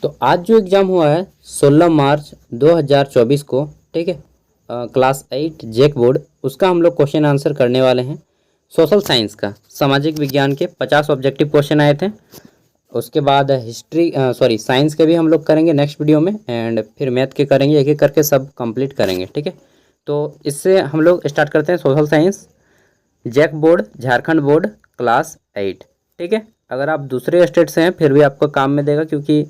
तो आज जो एग्ज़ाम हुआ है 16 मार्च 2024 को, ठीक है, क्लास 8 जेक बोर्ड, उसका हम लोग क्वेश्चन आंसर करने वाले हैं। सोशल साइंस का, सामाजिक विज्ञान के 50 ऑब्जेक्टिव क्वेश्चन आए थे। उसके बाद हिस्ट्री साइंस के भी हम लोग करेंगे नेक्स्ट वीडियो में, एंड फिर मैथ के करेंगे, एक एक करके सब कंप्लीट करेंगे, ठीक है। तो इससे हम लोग स्टार्ट करते हैं social science, JAC board, Jharkhand board, class 8, ठीक है। अगर आप दूसरे स्टेट से हैं फिर भी आपको काम में देगा, क्योंकि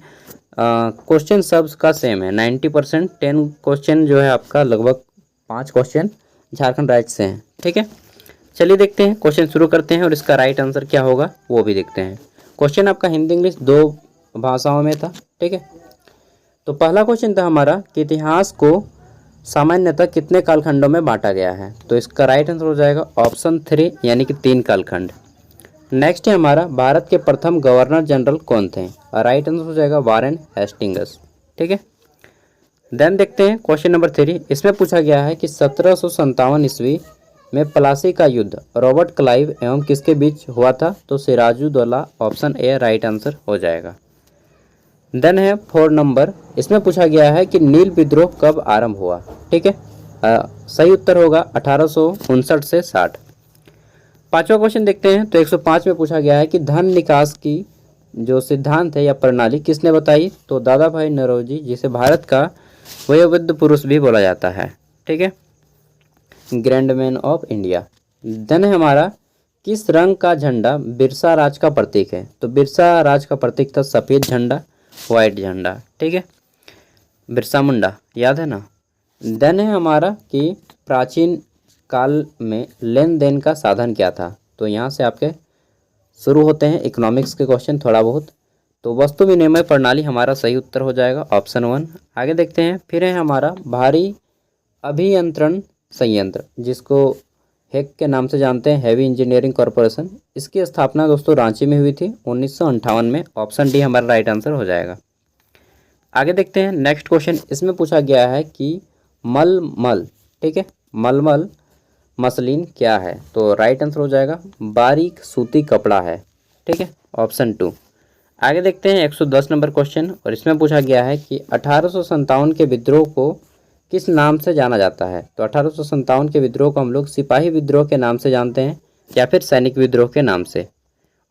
क्वेश्चन सब का सेम है। 90% 10 क्वेश्चन जो है आपका, लगभग 5 क्वेश्चन झारखंड राज्य से हैं, ठीक है। चलिए देखते हैं, क्वेश्चन शुरू करते हैं और इसका राइट आंसर क्या होगा वो भी देखते हैं। क्वेश्चन आपका हिंदी इंग्लिश 2 भाषाओं में था, ठीक है। तो पहला क्वेश्चन था हमारा कि इतिहास को सामान्यतः कितने कालखंडों में बांटा गया है। तो इसका राइट आंसर हो जाएगा ऑप्शन 3, यानी कि 3 कालखंड। नेक्स्ट है हमारा, भारत के प्रथम गवर्नर जनरल कौन थे। राइट आंसर हो जाएगा वारेन हेस्टिंग्स, ठीक है। देन देखते हैं क्वेश्चन नंबर 3। इसमें पूछा गया है कि 1757 ईस्वी में प्लासी का युद्ध रॉबर्ट क्लाइव एवं किसके बीच हुआ था। तो Sirajuddaula, option A right answer हो जाएगा। देन है 4 नंबर। इसमें पूछा गया है कि नील विद्रोह कब आरंभ हुआ, ठीक है। सही उत्तर होगा 1859 से 60। पांचवा क्वेश्चन देखते हैं। तो 105 में पूछा गया है कि धन निकास की जो सिद्धांत है या प्रणाली किसने बताई। तो दादा भाई नौरोजी, जिसे भारत का वयोवृद्ध पुरुष भी बोला जाता है, ठीक है, grand man of India. Then है हमारा, किस रंग का झंडा बिरसा राज का प्रतीक है। तो बिरसा राज का प्रतीक था सफ़ेद झंडा, वाइट झंडा, ठीक है, बिरसा मुंडा, याद है ना। देन है हमारा कि प्राचीन काल में लेन देन का साधन क्या था। तो यहाँ से आपके शुरू होते हैं इकोनॉमिक्स के क्वेश्चन थोड़ा बहुत। तो वस्तु विनिमय प्रणाली हमारा सही उत्तर हो जाएगा ऑप्शन 1। आगे देखते हैं। फिर है हमारा भारी अभियंत्रण संयंत्र, जिसको हेक के नाम से जानते हैं, हैवी इंजीनियरिंग कॉरपोरेशन। इसकी स्थापना दोस्तों रांची में हुई थी 1958 में। ऑप्शन डी हमारा राइट आंसर हो जाएगा। आगे देखते हैं नेक्स्ट क्वेश्चन। इसमें पूछा गया है कि मलमल, ठीक है, मलमल मसलिन क्या है। तो राइट आंसर हो जाएगा बारीक सूती कपड़ा है, ठीक है, ऑप्शन 2। आगे देखते हैं 110 नंबर क्वेश्चन, और इसमें पूछा गया है कि 1857 के विद्रोह को किस नाम से जाना जाता है। तो 1857 के विद्रोह को हम लोग सिपाही विद्रोह के नाम से जानते हैं, या फिर सैनिक विद्रोह के नाम से,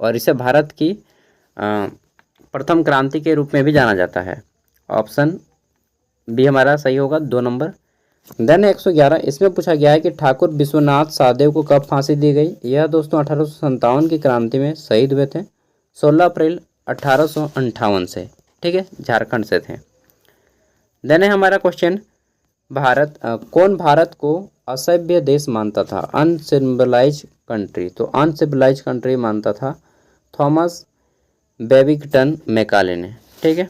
और इसे भारत की प्रथम क्रांति के रूप में भी जाना जाता है। ऑप्शन बी हमारा सही होगा, 2 नंबर। देन 111। इसमें पूछा गया है कि ठाकुर विश्वनाथ साहदेव को कब फांसी दी गई। यह दोस्तों 1857 की क्रांति में शहीद हुए थे 16 अप्रैल 1858 से, ठीक है, झारखंड से थे। देन है हमारा क्वेश्चन, कौन भारत को असभ्य देश मानता था, अनसिविलाइज कंट्री। तो अनसिविलाइज कंट्री मानता था थॉमस बेबिंगटन मैकाले ने, ठीक है।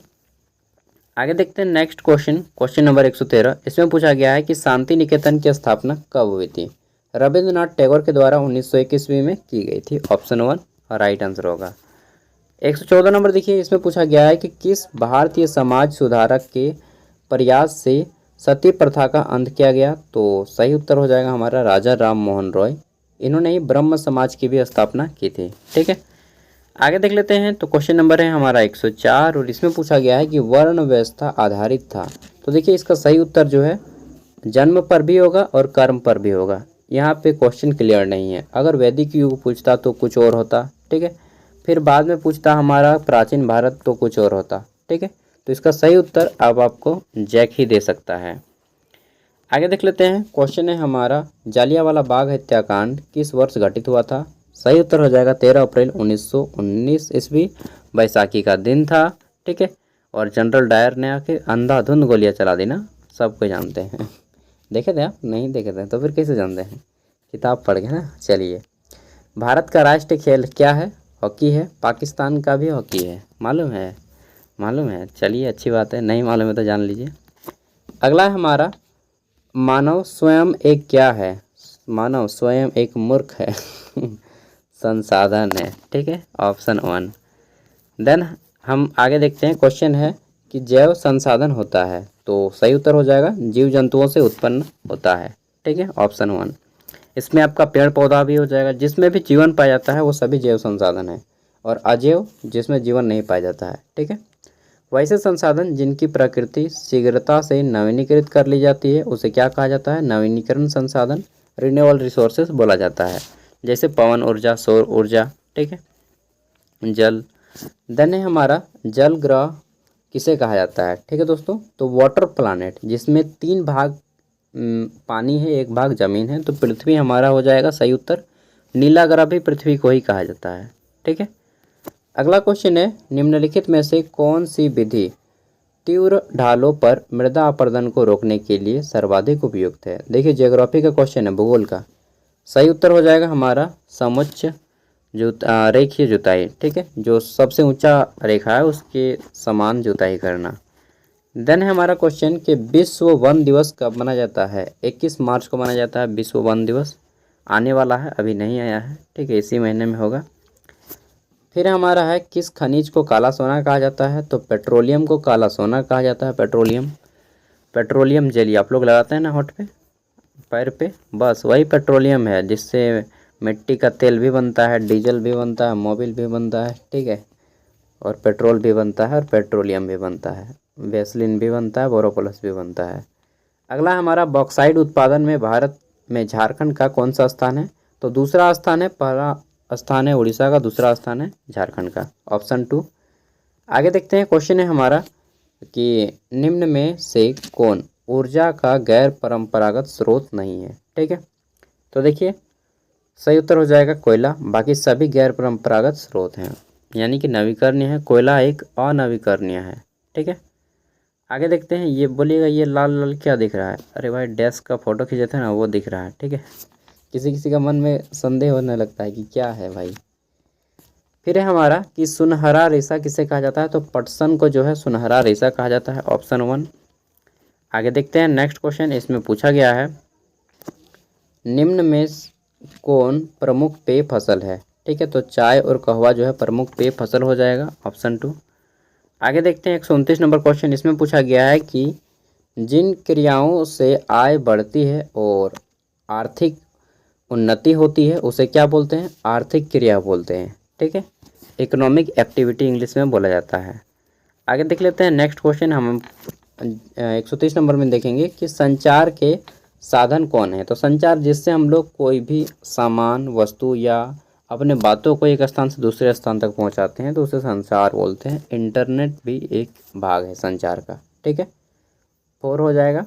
आगे देखते हैं नेक्स्ट क्वेश्चन, क्वेश्चन नंबर 113। इसमें पूछा गया है कि शांति निकेतन की स्थापना कब हुई थी। रविंद्रनाथ टैगोर के द्वारा 1901 ईस्वी में की गई थी। ऑप्शन 1 राइट आंसर होगा। 114 नंबर देखिए। इसमें पूछा गया है कि किस भारतीय समाज सुधारक के प्रयास से सती प्रथा का अंत किया गया। तो सही उत्तर हो जाएगा हमारा राजा राम मोहन रॉय। इन्होंने ही ब्रह्म समाज की भी स्थापना की थी, ठीक है। आगे देख लेते हैं। तो क्वेश्चन नंबर है हमारा 104, और इसमें पूछा गया है कि वर्ण व्यवस्था आधारित था। तो देखिए इसका सही उत्तर जो है जन्म पर भी होगा और कर्म पर भी होगा। यहाँ पे क्वेश्चन क्लियर नहीं है। अगर वैदिक युग पूछता तो कुछ और होता, ठीक है, फिर बाद में पूछता हमारा प्राचीन भारत तो कुछ और होता, ठीक है। तो इसका सही उत्तर अब आपको जैक ही दे सकता है। आगे देख लेते हैं। क्वेश्चन है हमारा, जालियांवाला बाग हत्याकांड किस वर्ष घटित हुआ था। सही उत्तर हो जाएगा 13 अप्रैल 1919 ईस्वी। बैसाखी का दिन था, ठीक है, और जनरल डायर ने आके अंधाधुंध गोलियां चला दी ना, सबको जानते हैं। देखे थे आप? नहीं देखे थे तो फिर कैसे जानते हैं, किताब पढ़ के ना। चलिए, भारत का राष्ट्रीय खेल क्या है। हॉकी है। पाकिस्तान का भी हॉकी है, मालूम है, मालूम है। चलिए अच्छी बात है, नहीं मालूम है तो जान लीजिए। अगला है हमारा, मानव स्वयं एक क्या है। मानव स्वयं एक मूर्ख है संसाधन है, ठीक है, ऑप्शन 1। देन हम आगे देखते हैं। क्वेश्चन है कि जैव संसाधन होता है। तो सही उत्तर हो जाएगा जीव जंतुओं से उत्पन्न होता है, ठीक है, ऑप्शन 1। इसमें आपका पेड़ पौधा भी हो जाएगा। जिसमें भी जीवन पाया जाता है वो सभी जैव संसाधन है, और अजैव जिसमें जीवन नहीं पाया जाता है, ठीक है। वैसे संसाधन जिनकी प्रकृति शीघ्रता से नवीनीकृत कर ली जाती है उसे क्या कहा जाता है? नवीनीकरण संसाधन, रिन्यूएबल रिसोर्सेज बोला जाता है। जैसे पवन ऊर्जा, सौर ऊर्जा, ठीक है। जल, देन है हमारा जल ग्रह किसे कहा जाता है? ठीक है दोस्तों, तो वाटर प्लानेट, जिसमें 3 भाग पानी है, 1 भाग जमीन है, तो पृथ्वी हमारा हो जाएगा सही उत्तर। नीला ग्रह भी पृथ्वी को ही कहा जाता है, ठीक है। अगला क्वेश्चन है, निम्नलिखित में से कौन सी विधि तीव्र ढालों पर मृदा अपरदन को रोकने के लिए सर्वाधिक उपयुक्त है? देखिए ज्योग्राफी का क्वेश्चन है, भूगोल का। सही उत्तर हो जाएगा हमारा समुच्च रेखीय जुताई, ठीक है। जो सबसे ऊंचा रेखा है उसके समान जुताई करना। देन है हमारा क्वेश्चन कि विश्व वन दिवस कब मनाया जाता है? 21 मार्च को मनाया जाता है विश्व वन दिवस। आने वाला है, अभी नहीं आया है, ठीक है, इसी महीने में होगा। फिर हमारा है, किस खनिज को काला सोना कहा जाता है? तो पेट्रोलियम को काला सोना कहा जाता है। पेट्रोलियम जेली आप लोग लगाते हैं ना होठ पे, पैर पे, बस वही पेट्रोलियम है जिससे मिट्टी का तेल भी बनता है, डीजल भी बनता है, मोबिल भी बनता है, ठीक है, और पेट्रोल भी बनता है और पेट्रोलियम भी बनता है, वैसलीन भी बनता है, बोरोप्लस भी बनता है। अगला हमारा बॉक्साइड उत्पादन में भारत में झारखंड का कौन सा स्थान है? तो दूसरा स्थान है, पहला स्थान है उड़ीसा का, दूसरा स्थान है झारखंड का, ऑप्शन 2। आगे देखते हैं, क्वेश्चन है हमारा कि निम्न में से कौन ऊर्जा का गैर परंपरागत स्रोत नहीं है? ठीक है, तो देखिए सही उत्तर हो जाएगा कोयला, बाकी सभी गैर परंपरागत स्रोत हैं, यानी कि नवीकरणीय है। कोयला एक अनवीकरणीय है, ठीक है। आगे देखते हैं, ये बोलिएगा ये लाल लाल क्या दिख रहा है? अरे भाई डेस्क का फोटो खींचे थे ना, वो दिख रहा है, ठीक है। किसी किसी का मन में संदेह होने लगता है कि क्या है भाई। फिर है हमारा कि सुनहरा रेशा किसे कहा जाता है? तो पटसन को जो है सुनहरा रेशा कहा जाता है, ऑप्शन 1। आगे देखते हैं नेक्स्ट क्वेश्चन, इसमें पूछा गया है निम्न में कौन प्रमुख पेय फसल है? ठीक है, तो चाय और कहवा जो है प्रमुख पेय फसल हो जाएगा, ऑप्शन 2। आगे देखते हैं 129 नंबर क्वेश्चन, इसमें पूछा गया है कि जिन क्रियाओं से आय बढ़ती है और आर्थिक उन्नति होती है उसे क्या बोलते हैं? आर्थिक क्रिया बोलते हैं, ठीक है। इकोनॉमिक एक्टिविटी इंग्लिश में बोला जाता है। आगे देख लेते हैं नेक्स्ट क्वेश्चन, हम 130 नंबर में देखेंगे कि संचार के साधन कौन है? तो संचार जिससे हम लोग कोई भी सामान, वस्तु या अपने बातों को एक स्थान से दूसरे स्थान तक पहुंचाते हैं तो उसे संचार बोलते हैं। इंटरनेट भी एक भाग है संचार का, ठीक है, 4 हो जाएगा।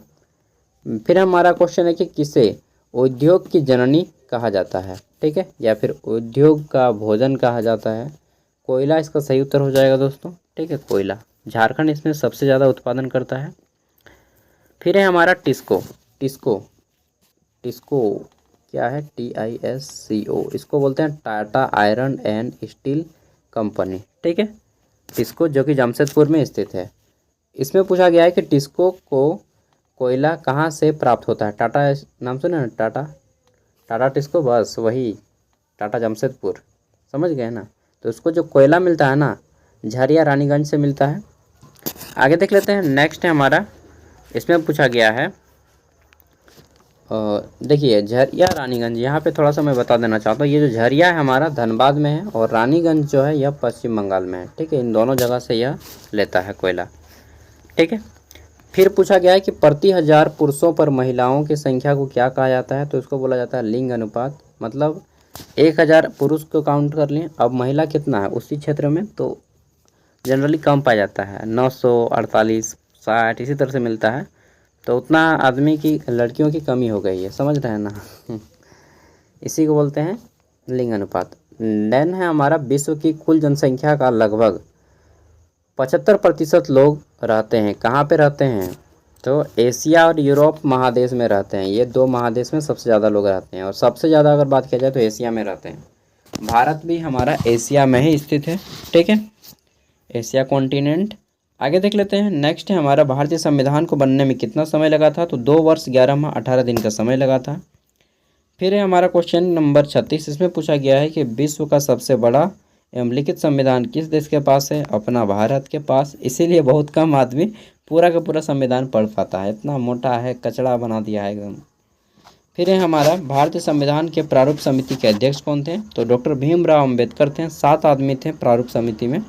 फिर हमारा क्वेश्चन है कि किसे उद्योग की जननी कहा जाता है? ठीक है, या फिर उद्योग का भोजन कहा जाता है? कोयला इसका सही उत्तर हो जाएगा दोस्तों, ठीक है, कोयला। झारखंड इसमें सबसे ज़्यादा उत्पादन करता है। फिर है हमारा टिस्को। टिस्को क्या है? TISCO, इसको बोलते हैं Tata iron and steel company, ठीक है। टिस्को जो कि जमशेदपुर में स्थित है। इसमें पूछा गया है कि टिस्को को कोयला कहाँ से प्राप्त होता है? टाटा नाम सुने ना, टाटा टिस्को, बस वही टाटा जमशेदपुर, समझ गए ना। तो उसको जो कोयला मिलता है ना, झरिया रानीगंज से मिलता है। आगे देख लेते हैं नेक्स्ट है हमारा, इसमें पूछा गया है देखिए झरिया रानीगंज, यहाँ पे थोड़ा सा मैं बता देना चाहता हूँ, ये जो झरिया है हमारा धनबाद में है और रानीगंज जो है यह पश्चिम बंगाल में है, ठीक है। इन दोनों जगह से यह लेता है कोयला, ठीक है। फिर पूछा गया है कि प्रति 1000 पुरुषों पर महिलाओं की संख्या को क्या कहा जाता है? तो इसको बोला जाता है लिंग अनुपात। मतलब 1000 पुरुष को काउंट कर लें, अब महिला कितना है उसी क्षेत्र में, तो जनरली कम पाया जाता है, 900, 48, 60 इसी तरह से मिलता है। तो उतना आदमी की लड़कियों की कमी हो गई है, समझ रहे हैं ना। इसी को बोलते हैं लिंग अनुपात। देन है हमारा विश्व की कुल जनसंख्या का लगभग 75% लोग रहते हैं, कहाँ पे रहते हैं? तो एशिया और यूरोप महादेश में रहते हैं। ये 2 महादेश में सबसे ज़्यादा लोग रहते हैं और सबसे ज़्यादा अगर बात किया जाए तो एशिया में रहते हैं। भारत भी हमारा एशिया में ही स्थित है, ठीक है, एशिया कॉन्टिनेंट। आगे देख लेते हैं नेक्स्ट है हमारा, भारतीय संविधान को बनने में कितना समय लगा था? तो 2 वर्ष 11 माह 18 दिन का समय लगा था। फिर है हमारा क्वेश्चन नंबर 36, इसमें पूछा गया है कि विश्व का सबसे बड़ा एवं लिखित संविधान किस देश के पास है? अपना भारत के पास। इसीलिए बहुत कम आदमी पूरा का पूरा संविधान पढ़ पाता है, इतना मोटा है, कचड़ा बना दिया है एकदम। फिर है हमारा, भारतीय संविधान के प्रारूप समिति के अध्यक्ष कौन थे? तो डॉक्टर भीमराव अम्बेडकर थे। 7 आदमी थे प्रारूप समिति में।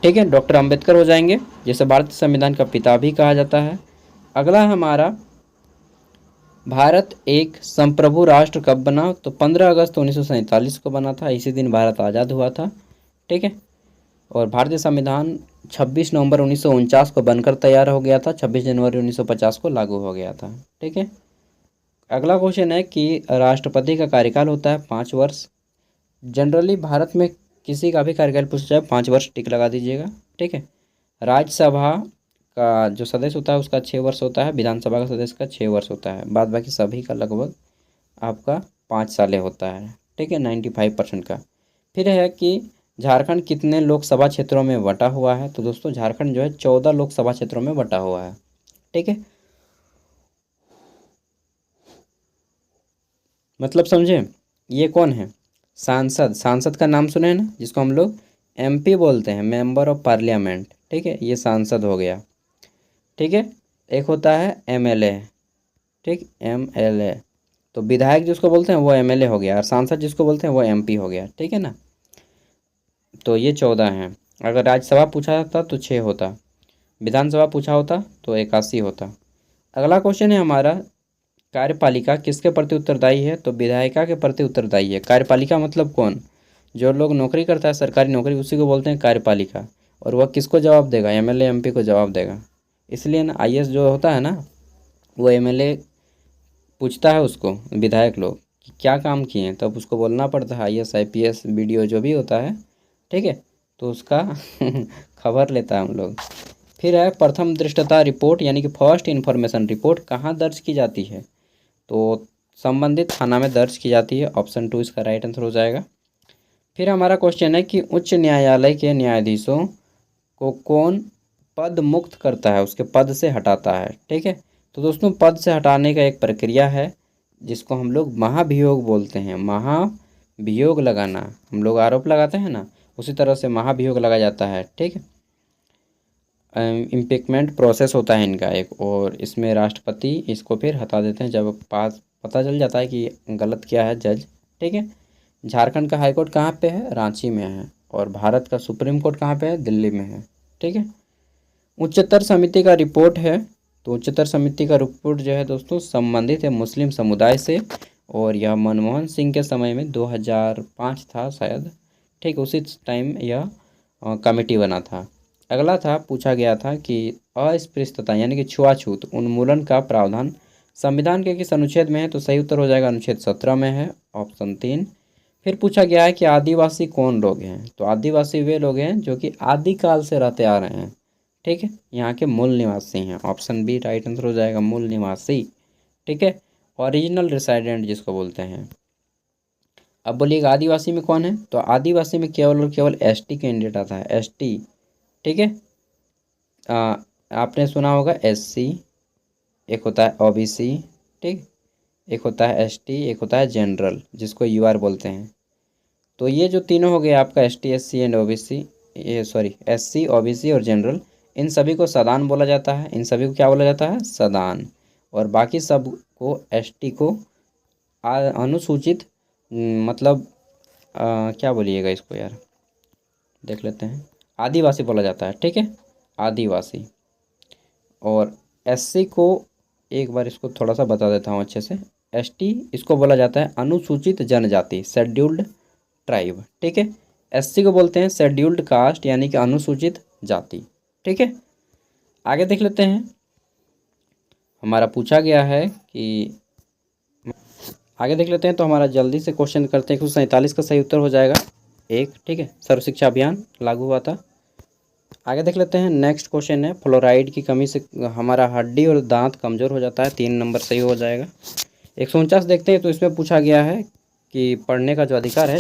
ठीक है, डॉक्टर अंबेडकर हो जाएंगे, जिसे भारतीय संविधान का पिता भी कहा जाता है। अगला है हमारा, भारत एक संप्रभु राष्ट्र कब बना? तो 15 अगस्त 1947 को बना था, इसी दिन भारत आज़ाद हुआ था। ठीक है, और भारतीय संविधान 26 नवंबर 1949 को बनकर तैयार हो गया था, 26 जनवरी 1950 को लागू हो गया था। ठीक है, अगला क्वेश्चन है कि राष्ट्रपति का कार्यकाल होता है 5 वर्ष। जनरली भारत में किसी का भी कार्यकाल पूछा जाए 5 वर्ष टिक लगा दीजिएगा। ठीक है, राज्यसभा का जो सदस्य होता है उसका 6 वर्ष होता है, विधानसभा का सदस्य का 6 वर्ष होता है, बाद बाकी सभी का लगभग आपका 5 साल होता है। ठीक है, 95% का। फिर है कि झारखंड कितने लोकसभा क्षेत्रों में बटा हुआ है? तो दोस्तों झारखंड जो है 14 लोकसभा क्षेत्रों में बटा हुआ है। ठीक है, मतलब समझे, ये कौन है? सांसद। सांसद का नाम सुने हैं ना, जिसको हम लोग एमपी बोलते हैं, मेंबर ऑफ पार्लियामेंट। ठीक है, ये सांसद हो गया। ठीक है, एक होता है एमएलए। ठीक, एमएलए। तो विधायक जिसको बोलते हैं वो एमएलए हो गया, और सांसद जिसको बोलते हैं वो एमपी हो गया। ठीक है ना, तो ये 14 हैं। अगर राज्यसभा पूछा जाता तो 6 होता, विधानसभा पूछा होता तो 81 होता। अगला क्वेश्चन है हमारा, कार्यपालिका किसके प्रति उत्तरदायी है? तो विधायिका के प्रति उत्तरदायी है। कार्यपालिका मतलब कौन? जो लोग नौकरी करता है सरकारी नौकरी, उसी को बोलते हैं कार्यपालिका। और वह किसको जवाब देगा? एमएलए एमपी को जवाब देगा। इसलिए ना आईएएस जो होता है ना, वो एमएलए पूछता है उसको, विधायक लोग, कि क्या काम किए हैं, तब उसको बोलना पड़ता है। आईएएस आईपीएस बीडीओ जो भी होता है, ठीक है, तो उसका खबर लेता है हम लोग। फिर है प्रथम दृष्टता रिपोर्ट, यानी कि फर्स्ट इन्फॉर्मेशन रिपोर्ट कहाँ दर्ज की जाती है? तो संबंधित थाना में दर्ज की जाती है। ऑप्शन 2 इसका राइट आंसर हो जाएगा। फिर हमारा क्वेश्चन है कि उच्च न्यायालय के न्यायाधीशों को कौन पद मुक्त करता है, उसके पद से हटाता है? ठीक है, तो दोस्तों पद से हटाने का एक प्रक्रिया है जिसको हम लोग महाभियोग बोलते हैं। महाभियोग लगाना, हम लोग आरोप लगाते हैं ना, उसी तरह से महाभियोग लगाया जाता है। ठीक है, इम्पीचमेंट प्रोसेस होता है इनका एक, और इसमें राष्ट्रपति इसको फिर हटा देते हैं जब पास पता चल जाता है कि गलत क्या है जज। ठीक है, झारखंड का हाईकोर्ट कहाँ पे है? रांची में है। और भारत का सुप्रीम कोर्ट कहाँ पे है? दिल्ली में है। ठीक है, उच्चतर समिति का रिपोर्ट है, तो उच्चतर समिति का रिपोर्ट जो है दोस्तों संबंधित है मुस्लिम समुदाय से, और यह मनमोहन सिंह के समय में 2005 था शायद। ठीक, उसी टाइम यह कमेटी बना था। अगला था, पूछा गया था कि अस्पृश्यता यानी कि छुआछूत उन्मूलन का प्रावधान संविधान के किस अनुच्छेद में है? तो सही उत्तर हो जाएगा अनुच्छेद 17 में है, ऑप्शन 3। फिर पूछा गया है कि आदिवासी कौन लोग हैं? तो आदिवासी वे लोग हैं जो कि आदिकाल से रहते आ रहे हैं। ठीक है, यहाँ के मूल निवासी हैं, ऑप्शन बी राइट आंसर हो जाएगा, मूल निवासी। ठीक है, ओरिजिनल रेसिडेंट जिसको बोलते हैं। अब बोलिएगा आदिवासी में कौन है? तो आदिवासी में केवल और केवल एसटी कैंडिडेट आता है, एसटी। ठीक है, आपने सुना होगा एससी, एक होता है ओबीसी, ठीक, एक होता है एसटी, एक होता है जनरल जिसको यूआर बोलते हैं। तो ये जो तीनों हो गए आपका एसटी एससी एंड ओबीसी, ये सॉरी एससी ओबीसी और जनरल, इन सभी को सदान बोला जाता है। इन सभी को क्या बोला जाता है? सदान। और बाकी सब को एसटी को अनुसूचित, मतलब क्या बोलिएगा इसको यार, देख लेते हैं, आदिवासी बोला जाता है। ठीक है, आदिवासी। और एससी को एक बार इसको थोड़ा सा बता देता हूँ अच्छे से। एसटी इसको बोला जाता है अनुसूचित जनजाति, शेड्यूल्ड ट्राइब। ठीक है, एससी को बोलते हैं शेड्यूल्ड कास्ट यानी कि अनुसूचित जाति। ठीक है, आगे देख लेते हैं। हमारा पूछा गया है कि आगे देख लेते हैं, तो हमारा जल्दी से क्वेश्चन करते हैं। 147 का सही उत्तर हो जाएगा 1। ठीक है, सर्व शिक्षा अभियान लागू हुआ था। आगे देख लेते हैं, नेक्स्ट क्वेश्चन है, फ्लोराइड की कमी से हमारा हड्डी और दांत कमज़ोर हो जाता है। 3 नंबर सही हो जाएगा। 149 देखते हैं, तो इसमें पूछा गया है कि पढ़ने का जो अधिकार है,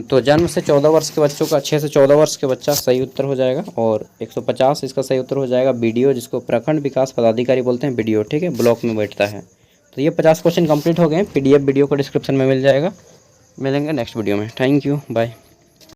तो जन्म से 14 वर्ष के बच्चों का, 6 से 14 वर्ष के बच्चा सही उत्तर हो जाएगा। और 150 इसका सही उत्तर हो जाएगा बीडीओ, जिसको प्रखंड विकास पदाधिकारी बोलते हैं, बीडीओ। ठीक है, ब्लॉक में बैठता है। तो ये 50 क्वेश्चन कंप्लीट हो गए। पीडीएफ वीडियो को डिस्क्रिप्शन में मिल जाएगा। मिलेंगे नेक्स्ट वीडियो में। Thank you, bye.